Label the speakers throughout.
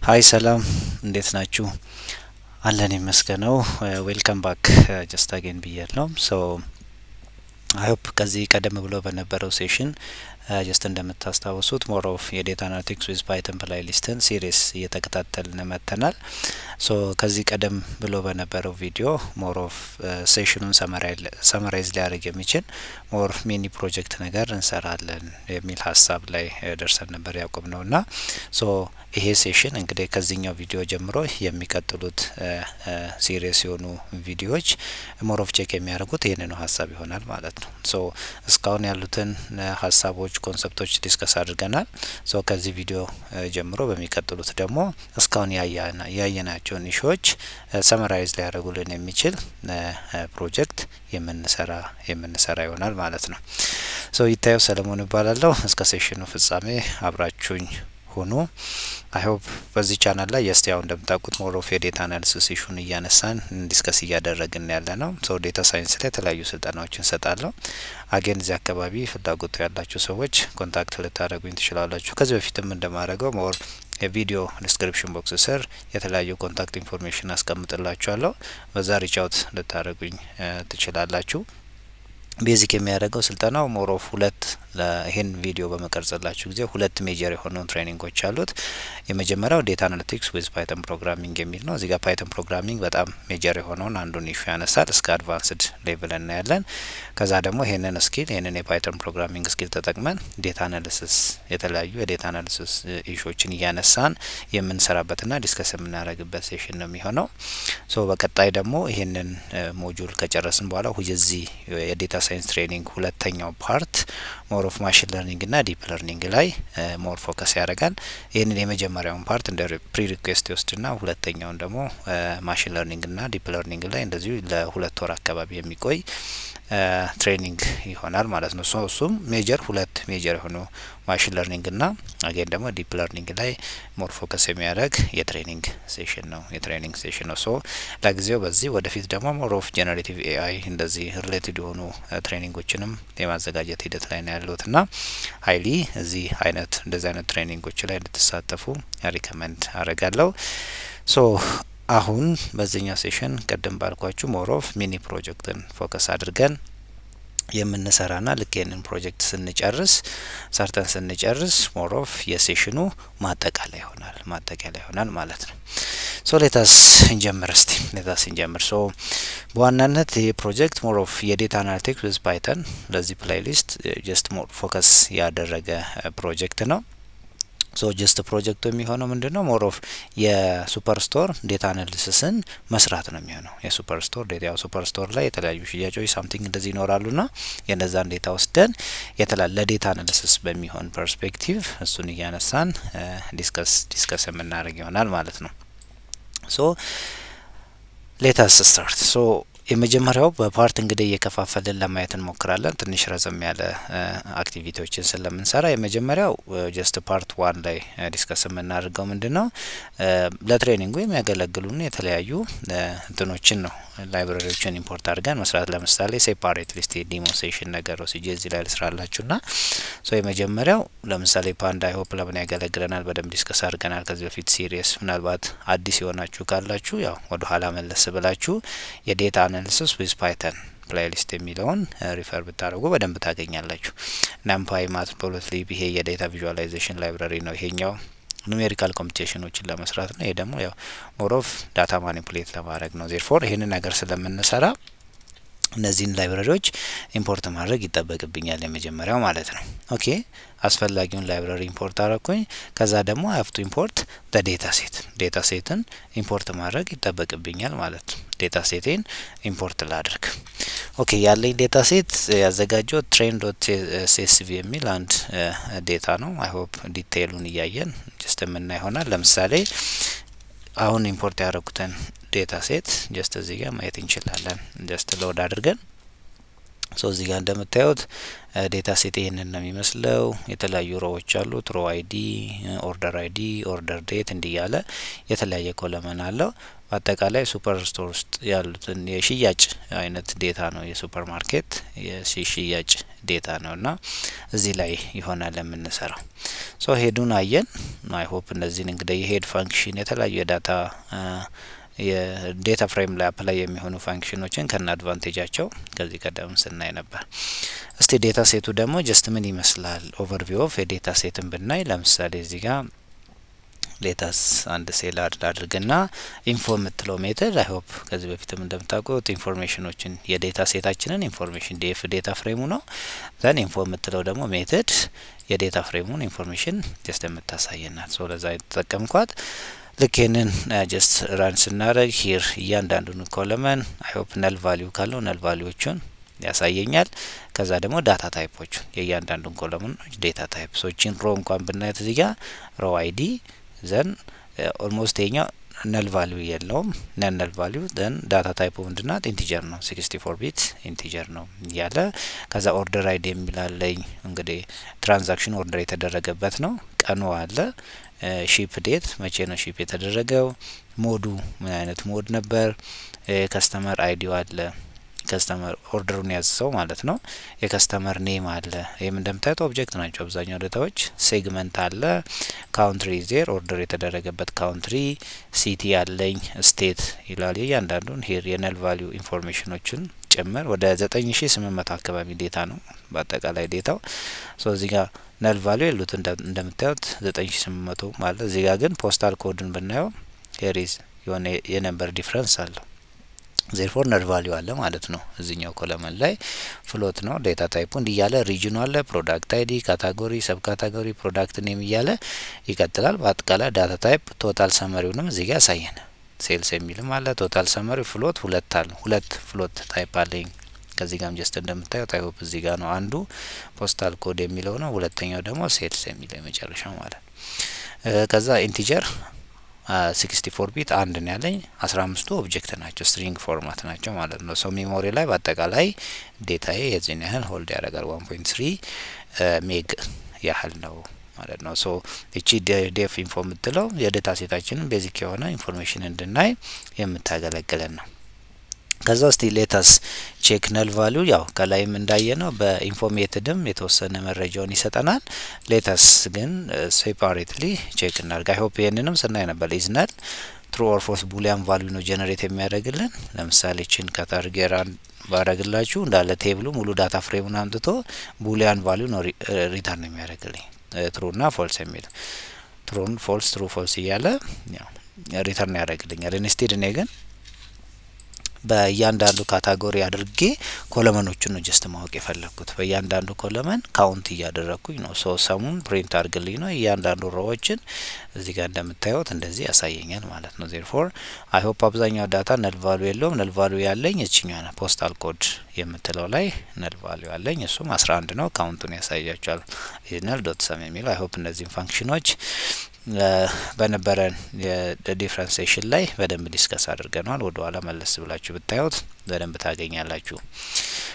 Speaker 1: ሀይ ሰላም እንዴት ናችሁ? አለን ይመስገነው። ዌልካም ባክ ጀስት አጌን ብያለሁ። ሶ አይ ሆፕ ከዚህ ቀደም ብሎ በነበረው ሴሽን ጀስት እንደምታስታውሱት ሞር ኦፍ የዴታ አናሊቲክስ ዊዝ ፓይተን ፕሌይሊስትን ሲሪስ እየተከታተልን መጥተናል። ሶ ከዚህ ቀደም ብሎ በነበረው ቪዲዮ ሞር ኦፍ ሴሽኑን ሰመራይዝ ሊያደርግ የሚችል ሞር ሚኒ ፕሮጀክት ነገር እንሰራለን የሚል ሀሳብ ላይ ደርሰን ነበር ያቆም ነውና ሶ ይሄ ሴሽን እንግዲህ ከዚህኛው ቪዲዮ ጀምሮ የሚቀጥሉት ሲሪየስ የሆኑ ቪዲዮዎች ሞር ኦፍ ቼክ የሚያደርጉት ይህንኑ ሀሳብ ይሆናል ማለት ነው። ሶ እስካሁን ያሉትን ሀሳቦች ኮንሰፕቶች ዲስከስ አድርገናል። ሶ ከዚህ ቪዲዮ ጀምሮ በሚቀጥሉት ደግሞ እስካሁን ያየናቸውን ኢሹዎች ሰመራይዝ ሊያደርጉልን የሚችል ፕሮጀክት የምንሰራ ይሆናል ማለት ነው። ሶ ይታየው ሰለሞን እባላለሁ። እስከ ሴሽኑ ፍጻሜ አብራችሁኝ ሁኑ። አይ ሆፕ በዚህ ቻናል ላይ ያው እንደምታውቁት ሞር ኦፍ የዴታ አናሊሲስ ኢሹን እያነሳን ዲስከስ እያደረግን ያለ ነው። ሶ ዴታ ሳይንስ ላይ የተለያዩ ስልጠናዎችን እንሰጣለሁ። አገን እዚህ አካባቢ ፍላጎቱ ያላችሁ ሰዎች ኮንታክት ልታደርጉኝ ትችላላችሁ። ከዚህ በፊትም እንደማደርገው ሞር የቪዲዮ ዲስክሪፕሽን ቦክስ ስር የተለያዩ ኮንታክት ኢንፎርሜሽን አስቀምጥላችኋለሁ። በዛ ሪች አውት ልታደርጉኝ ትችላላችሁ። ቤዚክ የሚያደርገው ስልጠናው ሞር ኦፍ ይሄን ቪዲዮ በመቀርጽላችሁ ጊዜ ሁለት ሜጀር የሆኑ ትሬኒንጎች አሉት። የመጀመሪያው ዴታ አናሊቲክስ ዊዝ ፓይተን ፕሮግራሚንግ የሚል ነው። እዚህ ጋር ፓይተን ፕሮግራሚንግ በጣም ሜጀር የሆነውን አንዱን ኢሹ ያነሳል። እስከ አድቫንስድ ሌቭል እናያለን። ከዛ ደግሞ ይሄንን የፓይተን ፕሮግራሚንግ ስኪል ተጠቅመን ዴታ አናሊሲስ የተለያዩ የዴታ አናሊሲስ ኢሹዎችን እያነሳን የምንሰራበትና ዲስከስ የምናደርግበት ሴሽን ነው የሚሆነው። ሶ በቀጣይ ደግሞ ይሄንን ሞጁል ከጨረስን በኋላ የዚህ የዴታ ሳይንስ ትሬኒንግ ሁለተኛው ፓርት ሞር ኦፍ ማሽን ለርኒንግ እና ዲፕ ለርኒንግ ላይ ሞር ፎከስ ያደርጋል። ይህንን የመጀመሪያውን ፓርት እንደ ፕሪ ሪኩዌስት ይወስድና ሁለተኛውን ደግሞ ማሽን ለርኒንግ እና ዲፕ ለርኒንግ ላይ እንደዚሁ ለሁለት ወር አካባቢ የሚቆይ ትሬኒንግ ይሆናል ማለት ነው። እሱም ሁለት ሜጀር የሆኑ ማሽን ለርኒንግ እና አገን ደግሞ ዲፕ ለርኒንግ ላይ ሞር ፎከስ የሚያደርግ የትሬኒንግ ሴሽን ነው። ሶ ለጊዜው በዚህ ወደፊት ደግሞ ሞር ኦፍ ጄኔሬቲቭ ኤአይ እንደዚህ ሪሌትድ የሆኑ ትሬኒንጎችንም የማዘጋጀት ሂደት ላይ ነው ያለሁትና ሀይሊ እንደዚህ አይነት ትሬኒንጎች ላይ እንድትሳተፉ ሪከመንድ አደርጋለሁ። ሶ አሁን በዚህኛው ሴሽን ቅድም ባልኳችሁ ሞር ኦፍ ሚኒ ፕሮጀክትን ፎከስ አድርገን የምንሰራና ልክ ይህንን ፕሮጀክት ሰርተን ስንጨርስ ሞር ኦፍ የሴሽኑ ማጠቃለያ ይሆናል ማለት ነው። ሶ ሌታስ እንጀምር። ሶ በዋናነት ይህ ፕሮጀክት ሞር ኦፍ የዴታ አናሊቲክስ ዊዝ ፓይተን ለዚህ ፕሌይሊስት ጀስት ሞር ፎከስ ያደረገ ፕሮጀክት ነው። ሶ ጀስት ፕሮጀክቱ የሚሆነው ምንድነው? ሞር ኦፍ የሱፐርስቶር ዴታ አናሊሲስን መስራት ነው የሚሆነው። የሱፐርስቶር ዴታ ሱፐርስቶር ላይ የተለያዩ ሽያጮች ሳምቲንግ እንደዚህ ይኖራሉና የነዛን ዴታ ወስደን ለዴታ አናሊሲስ በሚሆን ፐርስፔክቲቭ እሱን እያነሳን ዲስከስ የምናደርግ ይሆናል ማለት ነው። ሶ ሌታስ ስታርት። ሶ የመጀመሪያው በፓርት እንግዲህ እየከፋፈልን ለማየት እንሞክራለን። ትንሽ ረዘም ያለ አክቲቪቲዎችን ስለምንሰራ የመጀመሪያው ጀስት ፓርት 1 ላይ ዲስከስ የምናደርገው ምንድነው ለትሬኒንጉ የሚያገለግሉን የተለያዩ እንትኖችን ነው ላይብራሪዎችን ኢምፖርት አድርገን መስራት። ለምሳሌ ሴፓሬት ሊስት ዲሞንስትሬሽን ነገር ወስጄ እዚህ ላይ ልስራላችሁና ሶ የመጀመሪያው ለምሳሌ ፓንዳ አይ ሆፕ ለምን ያገለግለናል በደንብ ዲስከስ አድርገናል ከዚህ በፊት ሲሪየስ። ምናልባት አዲስ የሆናችሁ ካላችሁ ያው ወደ ኋላ መለስ ብላችሁ የዴታ አናሊሲስ ዊዝ ፓይተን ፕሌይሊስት የሚለውን ሪፈር ብታደርጉ በደንብ ታገኛላችሁ። ናምፓይ ማትፕሎትሊብ ይሄ የዴታ ቪዥዋላይዜሽን ላይብራሪ ነው። ይሄኛው ኑሜሪካል ኮምፒውቴሽኖችን ለመስራት ነው። ይሄ ደግሞ ያው ሞር ኦፍ ዳታ ማኒፑሌት ለማድረግ ነው። ዜርፎር ይሄንን ነገር ስለምንሰራ እነዚህን ላይብራሪዎች ኢምፖርት ማድረግ ይጠበቅብኛል የመጀመሪያው ማለት ነው። ኦኬ አስፈላጊውን ላይብራሪ ኢምፖርት አረኩኝ። ከዛ ደግሞ አይ ሃቭ ቱ ኢምፖርት ዴታ ሴትን ኢምፖርት ማድረግ ይጠበቅብኛል ማለት ነው። ዴታ ሴቴን ኢምፖርት ላድርግ። ኦኬ ያለኝ ዴታ ሴት ያዘጋጀው train.csv የሚል አንድ ዴታ ነው። አይ ሆፕ ዲቴይሉን እያየን ጀስት የምናይ ይሆናል። ለምሳሌ አሁን ኢምፖርት ያደረኩትን ዴታ ሴት ጀስት እዚህ ጋር ማየት እንችላለን። ጀስት ሎድ አድርገን ሶ እዚህ ጋር እንደምታዩት ዴታ ሴት ይሄንን ነው የሚመስለው። የተለያዩ ሮዎች አሉት። ሮ አይዲ፣ ኦርደር አይዲ፣ ኦርደር ዴት እንዲያለ የተለያየ ኮለመን አለው። በአጠቃላይ ሱፐር ስቶር ውስጥ ያሉትን የሽያጭ አይነት ዴታ ነው። የሱፐር ማርኬት የሽያጭ ዴታ ነውና እዚህ ላይ ይሆናል የምንሰራው። ሶ ሄዱን አየን። አይ ሆፕ እነዚህን እንግዲህ የሄድ ፋንክሽን የተለያዩ የዳታ የዴታ ፍሬም ላይ አፕላይ የሚሆኑ ፋንክሽኖችን ከነ አድቫንቴጃቸው ከዚህ ቀደም ስናይ ነበር። እስቲ ዴታ ሴቱ ደግሞ ጀስት ምን ይመስላል ኦቨርቪው ኦፍ የዴታ ሴትን ብናይ ለምሳሌ እዚህ ጋር ሌታስ አንድ ሴል አድርግና ኢንፎ የምትለው ሜተድ አይ ሆፕ ከዚህ በፊትም እንደምታውቁት ኢንፎርሜሽኖችን የዴታ ሴታችንን ኢንፎርሜሽን ዲኤፍ ዴታ ፍሬሙ ነው። ዘን ኢንፎ የምትለው ደግሞ ሜተድ የዴታ ፍሬሙን ኢንፎርሜሽን ጀስት የምታሳየናል። ሶ ለዛ የተጠቀምኳት ልክ ይህንን ጀስት ራን ስናደርግ ሂር እያንዳንዱን ኮለመን አይ ሆፕ ነል ቫሊዩ ካለው ነል ቫሊዩዎቹን ያሳየኛል። ከዛ ደግሞ ዳታ ታይፖቹን የእያንዳንዱን ኮለመኖች ዴታ ታይፕ ሶችን ሮ እንኳን ብናየት እዚህ ጋር ሮ አይዲ ዘን ኦልሞስት የኛ ነል ቫሊዩ የለውም ነል ቫሊዩ ዘን ዳታ ታይፑ ምንድናት ኢንቲጀር ነው 64 ቢት ኢንቲጀር ነው ያለ። ከዛ ኦርደር አይዲ የሚላለኝ እንግዲህ ትራንዛክሽን ኦርደር የተደረገበት ነው። ቀኑ አለ ሺፕ ዴት መቼ ነው ሺፕ የተደረገው፣ ሞዱ ምን አይነት ሞድ ነበር፣ ከስተመር አይዲው አለ ከስተመር ኦርደሩን ያዘው ማለት ነው። የከስተመር ኔም አለ። ይሄም እንደምታዩት ኦብጀክት ናቸው አብዛኛው ዳታዎች። ሴግመንት አለ፣ ካውንትሪ ዜር ኦርደር የተደረገበት ካውንትሪ፣ ሲቲ አለኝ፣ ስቴት ይላል። እያንዳንዱን ሄር የነል ቫሊዩ ኢንፎርሜሽኖችን ጭምር ወደ 9800 አካባቢ ዴታ ነው በአጠቃላይ ዴታው። ሶ እዚህ ጋር ነል ቫሊዩ የሉት እንደምታዩት 9800 ማለት እዚህ ጋር ግን ፖስታል ኮድን ብናየው ሄሪዝ የሆነ የነምበር ዲፍረንስ አለው። ዜርፎር ነል ቫሊዩ አለ ማለት ነው። እዚህኛው ኮለመን ላይ ፍሎት ነው ዴታ ታይፑ እንዲያለ ሪጅኑ አለ፣ ፕሮዳክት አይዲ፣ ካታጎሪ፣ ሰብ ካታጎሪ፣ ፕሮዳክት ኔም እያለ ይቀጥላል። በአጠቃላይ ዳታ ታይፕ ቶታል ሰመሪውንም እዚህ ጋር ያሳየን። ሴልስ የሚልም አለ። ቶታል ሰመሪ ፍሎት ሁለት ፍሎት ታይፕ አለኝ። ከዚህ ጋርም ጀስት እንደምታዩት አይ ሆፕ እዚህ ጋር ነው አንዱ ፖስታል ኮድ የሚለው ነው፣ ሁለተኛው ደግሞ ሴልስ የሚለው የመጨረሻው ማለት። ከዛ ኢንቲጀር 64 ቢት አንድ ነው ያለኝ። 15ቱ ኦብጀክት ናቸው ስትሪንግ ፎርማት ናቸው ማለት ነው። ሶ ሜሞሪ ላይ በአጠቃላይ ዴታዬ የዚህን ያህል ሆልድ ያደርጋል 1.3 ሜግ ያህል ነው ማለት ነው። ሶ እቺ ዴፍ ኢንፎ የምትለው የዴታ ሴታችንን ቤዚክ የሆነ ኢንፎርሜሽን እንድናይ የምታገለግለን ነው። ከዛ እስቲ ሌታስ ቼክ ነል ቫሊዩ ያው ከላይም እንዳየነው በኢንፎ ሜተድም የተወሰነ መረጃውን ይሰጠናል። ሌታስ ግን ሴፓሬትሊ ቼክ እናድርግ። አይ ሆፕ ይሄንንም ስናይ ነበር። ኢዝ ነል ትሩ ኦር ፎልስ ቡሊያን ቫሊዩ ነው ጀነሬት የሚያደርግልን። ለምሳሌ ችን ካታርጌራን ባረግላችሁ እንዳለ ቴብሉ ሙሉ ዳታ ፍሬሙን አምጥቶ ቡሊያን ቫሊዩ ነው ሪተርን የሚያደርግልኝ ትሩ እና ፎልስ የሚል ትሩን ፎልስ ትሩ ፎልስ እያለ ያው ሪተርን ያደርግልኛል። ኢንስቴድ እኔ ግን በእያንዳንዱ ካታጎሪ አድርጌ ኮለመኖቹን ነው ጀስት ማወቅ የፈለኩት። በእያንዳንዱ ኮለመን ካውንት እያደረኩኝ ነው። ሶ ሰሙን ፕሪንት አድርግልኝ ነው። እያንዳንዱ ሮዎችን እዚህ ጋር እንደምታዩት እንደዚህ ያሳየኛል ማለት ነው። ዜርፎር አይ ሆፕ አብዛኛው ዳታ ነል ቫሊዩ የለውም። ነል ቫሊዩ ያለኝ እችኛው ነው ፖስታል ኮድ የምትለው ላይ ነል ቫሊዩ ያለኝ እሱም 11 ነው። ካውንቱን ያሳያቸዋል ኢዝነል ዶት ሰም የሚለው አይ ሆፕ እነዚህን ፋንክሽኖች በነበረን የዲፍረንሲዬሽን ላይ በደንብ ዲስከስ አድርገናል። ወደ ኋላ መለስ ብላችሁ ብታዩት በደንብ ታገኛላችሁ።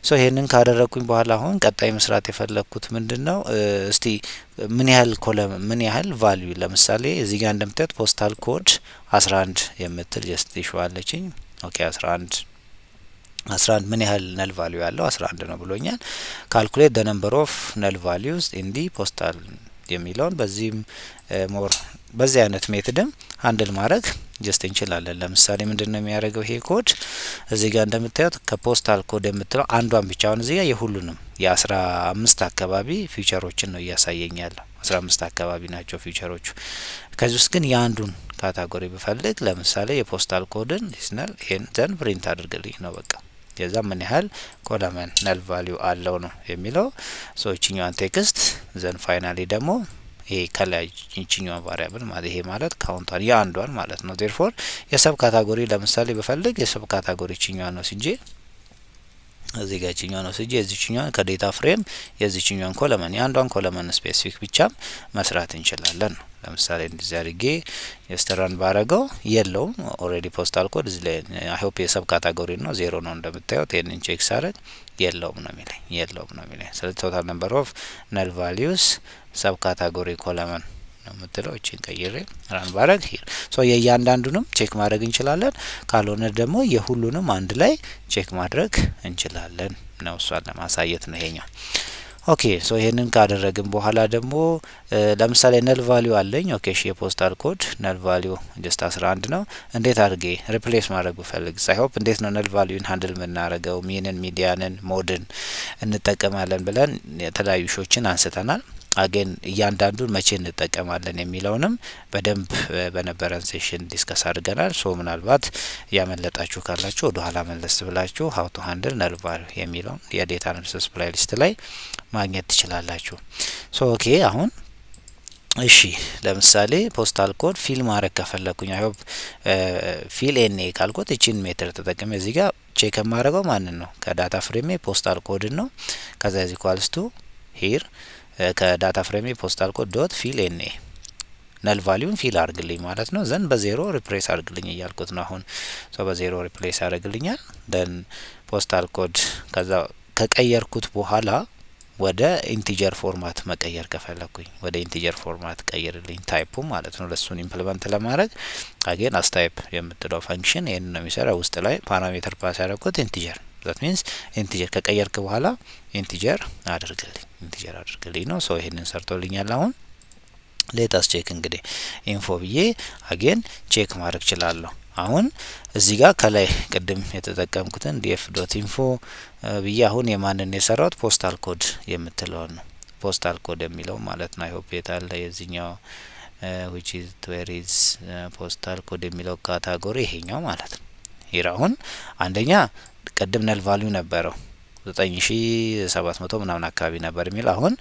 Speaker 1: ሶ ይሄንን ካደረኩኝ በኋላ አሁን ቀጣይ መስራት የፈለኩት ምንድነው እስቲ ምን ያህል ቫልዩ ለምሳሌ እዚህ ጋር እንደምታዩት ፖስታል ኮድ 11 የምትል ጀስት ይሽዋለችኝ። ኦኬ 11 ምን ያህል ነል ቫልዩ ያለው 11 ነው ብሎኛል። ካልኩሌት ዘ ነምበር ኦፍ ነል ቫልዩስ ኢን ዲ ፖስታል የሚለውን በዚህም ሞር በዚህ አይነት ሜትድም ሃንድል ማድረግ ጀስት እንችላለን። ለምሳሌ ምንድነው የሚያደርገው ይሄ ኮድ እዚህ ጋር እንደምታዩት ከፖስታል ኮድ የምትለው አንዷን ብቻ አሁን እዚህ ጋር የሁሉንም የ15 አካባቢ ፊውቸሮችን ነው እያሳየኛል። 15 አካባቢ ናቸው ፊውቸሮቹ። ከዚህ ውስጥ ግን የአንዱን ካታጎሪ ብፈልግ ለምሳሌ የፖስታል ኮድን ኢዝነል ይሄን ዘን ፕሪንት አድርግልኝ ነው በቃ። የዛ ምን ያህል ኮለመን ነል ቫልዩ አለው ነው የሚለው። ሶ እቺኛዋን ቴክስት ዘን ፋይናሊ ደግሞ ይሄ ከላይ እቺኛዋን ቫሪያብል ማለት ይሄ ማለት ካውንቷን የአንዷን ማለት ነው። ዜርፎር የሰብ ካታጎሪ ለምሳሌ በፈልግ የሰብ ካታጎሪ እቺኛዋን ነው እንጂ እዚህ ጋር እቺኛዋን ነው እንጂ እዚህኛዋን ከዴታ ፍሬም የዚህኛዋን ኮለመን የአንዷን ኮለመን ስፔሲፊክ ብቻም መስራት እንችላለን ነው። ለምሳሌ እንደዚህ አድርጌ የስተራን ባረገው የለውም ኦሬዲ ፖስታል ኮድ እዚህ ላይ አይ ሆፕ የሰብ ካታጎሪ ነው 0 ነው እንደምታዩት። ይሄንን ቼክ ሳረግ የለውም ነው የሚለኝ። ስለዚህ ቶታል ነምበር ኦፍ ነል ቫልዩስ ሰብ ካታጎሪ ኮለመን ነው የምትለው። እቺን ቀይሬ ራን ባረግ ሂር ሶ የእያንዳንዱንም ቼክ ማድረግ እንችላለን። ካልሆነ ደግሞ የሁሉንም አንድ ላይ ቼክ ማድረግ እንችላለን ነው። እሷን ለማሳየት ነው ይሄኛው። ኦኬ ሶ ይሄንን ካደረግን በኋላ ደግሞ ለምሳሌ ነል ቫልዩ አለኝ። ኦኬ እሺ የፖስታል ኮድ ነል ቫልዩ ጀስት 11 ነው። እንዴት አድርጌ ሪፕሌስ ማድረግ ብፈልግ ሳይሆፕ እንዴት ነው ነል ቫልዩን ሃንድል የምናደርገው? ሚንን፣ ሚዲያንን፣ ሞድን እንጠቀማለን ብለን የተለያዩ ሾችን አንስተናል። አገን እያንዳንዱን መቼ እንጠቀማለን የሚለውንም በደንብ በነበረን ሴሽን ዲስከስ አድርገናል። ሶ ምናልባት ያመለጣችሁ ካላችሁ ወደ ኋላ መለስ ብላችሁ ሀው ቱ ሃንድል ነል ቫልዩ የሚለውን የዴታ አናሊሲስ ፕሌሊስት ላይ ማግኘት ትችላላችሁ። ሶ ኦኬ አሁን እሺ ለምሳሌ ፖስታል ኮድ ፊል ማድረግ ከፈለኩኝ አይሆፕ ፊል ኤንኤ ካልኩት እቺን ሜትር ተጠቅሜ እዚህ ጋር ቼክ የማደርገው ማንን ነው? ከዳታ ፍሬሜ ፖስታል ኮድን ነው። ከዛ እዚህ ኳልስቱ ሂር ከዳታ ፍሬሜ ፖስታል ኮድ ዶት ፊል ኤንኤ ነል ቫልዩን ፊል አድርግልኝ ማለት ነው። ዘን በዜሮ ሪፕሌስ አድርግልኝ እያልኩት ነው። አሁን ሶ በዜሮ ሪፕሌስ አድርግልኛል። ደን ፖስታል ኮድ ከዛ ከቀየርኩት በኋላ ወደ ኢንቲጀር ፎርማት መቀየር ከፈለኩኝ ወደ ኢንቲጀር ፎርማት ቀይርልኝ ታይፑ ማለት ነው። ለሱን ኢምፕሊመንት ለማድረግ አጌን አስታይፕ የምትለው ፈንክሽን ይሄን ነው የሚሰራ። ውስጥ ላይ ፓራሜትር ፓስ ያደረኩት ኢንቲጀር ዛት ሚንስ ኢንቲጀር ከቀየርክ በኋላ ኢንቲጀር አድርግልኝ ነው። ሶ ይሄንን ሰርቶልኛል። አሁን ሌታስ ቼክ እንግዲህ ኢንፎ ብዬ አጌን ቼክ ማድረግ እችላለሁ። አሁን እዚህ ጋር ከላይ ቅድም የተጠቀምኩትን ዲኤፍ ዶት ኢንፎ ብዬ አሁን የማንን የሰራውት ፖስታል ኮድ የምትለውን ነው። ፖስታል ኮድ የሚለው ማለት ነው። አይሆፕ የታለ የዚህኛው which is where is ፖስታል ኮድ የሚለው ካታጎሪ ይሄኛው ማለት ነው። ይሄ አሁን አንደኛ ቅድም ነል ቫልዩ ነበረው 9700 ምናምን አካባቢ ነበር የሚል አሁን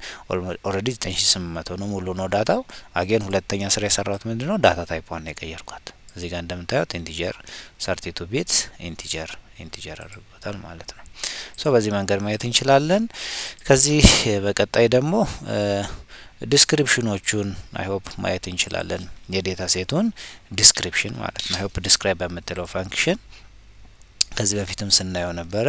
Speaker 1: ኦሬዲ 9800 ነው ሙሉ ነው ዳታው። አጌን ሁለተኛ ስራ የሰራሁት ምንድነው ዳታ ታይፕዋን ነው የቀየርኳት። እዚህ ጋር እንደምታዩት ኢንቲጀር 32 ቢት ኢንቲጀር አድርጎታል ማለት ነው። ሶ በዚህ መንገድ ማየት እንችላለን። ከዚህ በቀጣይ ደግሞ ዲስክሪፕሽኖቹን አይሆፕ ማየት እንችላለን። የዴታ ሴቱን ዲስክሪፕሽን ማለት ነው። አይሆፕ ዲስክራይብ በምትለው ፋንክሽን ከዚህ በፊትም ስናየው ነበረ።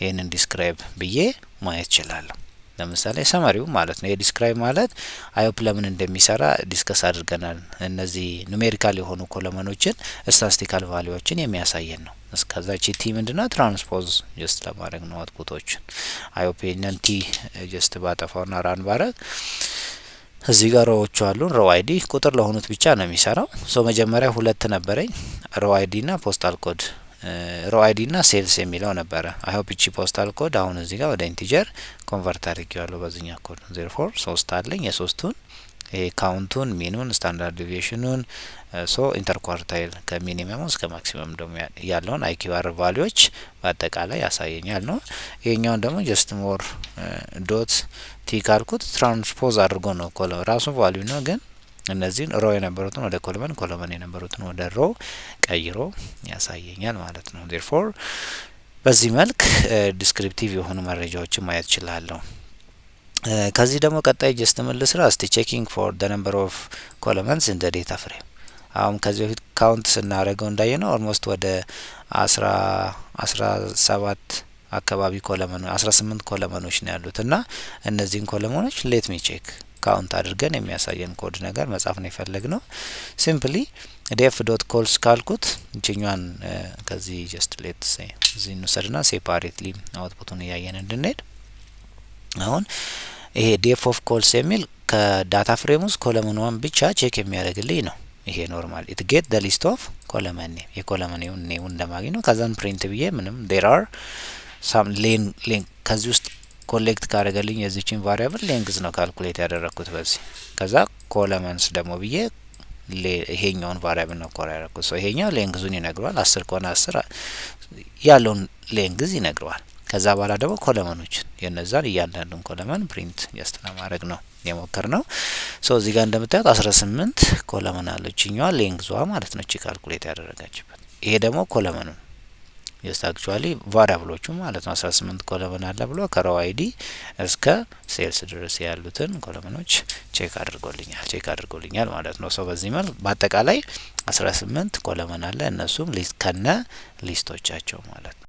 Speaker 1: ይህንን ዲስክራይብ ብዬ ማየት እችላለሁ። ለምሳሌ ሰማሪው ማለት ነው። የዲስክራይብ ማለት አይሆፕ ለምን እንደሚሰራ ዲስከስ አድርገናል። እነዚህ ኑሜሪካል የሆኑ ኮለመኖችን ስታቲስቲካል ቫልዩዎችን የሚያሳየን ነው። እስከዛ ቲ ምንድነው ትራንስፖዝ ጀስት ለማድረግ ነው አውትፑቶችን። አይሆፕ የነን ቲ ጀስት ባጠፋውና ራን ባረግ እዚህ ጋር ሮዎቹ አሉን። ሮ አይዲ ቁጥር ለሆኑት ብቻ ነው የሚሰራው። ሶ መጀመሪያ ሁለት ነበረኝ ሮ አይዲ እና ፖስታል ኮድ ሮ አይዲ እና ሴልስ የሚለው ነበረ። አይሆፕ እቺ ፖስታል ኮድ አሁን እዚህ ጋር ወደ ኢንቲጀር ኮንቨርት አድርጌዋለሁ በዚህኛ ኮድ 04 3 አለኝ። የሶስቱን ይሄ ካውንቱን፣ ሚኑን፣ ስታንዳርድ ዲቪዬሽኑን ሶ ኢንተርኳርታይል ከሚኒመም እስከ ማክሲመም ደግሞ ያለውን አይኪውአር ቫልዩዎች በአጠቃላይ ያሳየኛል ነው። ይሄኛውን ደግሞ ጀስት ሞር ዶት ቲ ካልኩት ትራንስፖዝ አድርጎ ነው ራሱ ቫልዩ ነው ግን እነዚህን ሮ የነበሩትን ወደ ኮለመን የነበሩትን ወደ ሮ ቀይሮ ያሳየኛል ማለት ነው። ዴርፎር በዚህ መልክ ዲስክሪፕቲቭ የሆኑ መረጃዎችን ማየት እችላለሁ። ከዚህ ደግሞ ቀጣይ ጀስት መልስራ እስቲ ቼኪንግ ፎር the number of columns in the data frame። አሁን ከዚህ በፊት ካውንት ስናደርገው እንዳየነው ኦልሞስት ወደ 17 አካባቢ ኮለመን 18 ኮለመኖች ነው ያሉት እና እነዚህን ኮለመኖች ሌት ሚ ቼክ ካውንት አድርገን የሚያሳየን ኮድ ነገር መጻፍ ነው የፈለግነው። ሲምፕሊ df ዶት ኮልስ ካልኩት እቺኛን ከዚህ ጀስት ሌት ሴ እዚህ እንውሰድና ሴፓሬትሊ አውትፑቱን ያያየን እንድንሄድ አሁን ይሄ df ኦፍ ኮልስ የሚል ከዳታ ፍሬም ውስጥ ኮለመን ብቻ ቼክ የሚያደርግልኝ ነው። ይሄ ኖርማል ኢት ጌት the list of column name የኮለመን ኔም እንደማግኝ ነው። ከዛን ፕሪንት ብዬ ምንም there are some link ከዚህ ውስጥ ኮሌክት ካደረገልኝ የዚችን ቫሪያብል ሌንግዝ ነው ካልኩሌት ያደረኩት በዚህ። ከዛ ኮለመንስ ደግሞ ብዬ ይሄኛውን ቫሪያብል ነው ኮራ ያደረኩት። ሶ ይሄኛው ሌንግዙን ይነግረዋል 10 ከሆነ 10 ያለውን ሌንግዝ ይነግረዋል። ከዛ በኋላ ደግሞ ኮለመኖችን የነዛን እያንዳንዱን ኮለመን ፕሪንት ያስተና ማድረግ ነው የሞከርነው። ሶ እዚህ ጋር እንደምታዩት 18 ኮለመን አለችኛዋ ሌንግዟ ማለት ነው እቺ ካልኩሌት ያደረጋችበት። ይሄ ደግሞ ኮለመኑ ጀስት አክቹአሊ ቫሪያብሎቹ ማለት ነው 18 ኮለመን አለ ብሎ ከሮ አይዲ እስከ ሴልስ ድረስ ያሉትን ኮለመኖች ቼክ አድርጎልኛል ማለት ነው። ሶ በዚህ መልኩ በአጠቃላይ 18 ኮለመን አለ እነሱም ሊስት ከነ ሊስቶቻቸው ማለት ነው።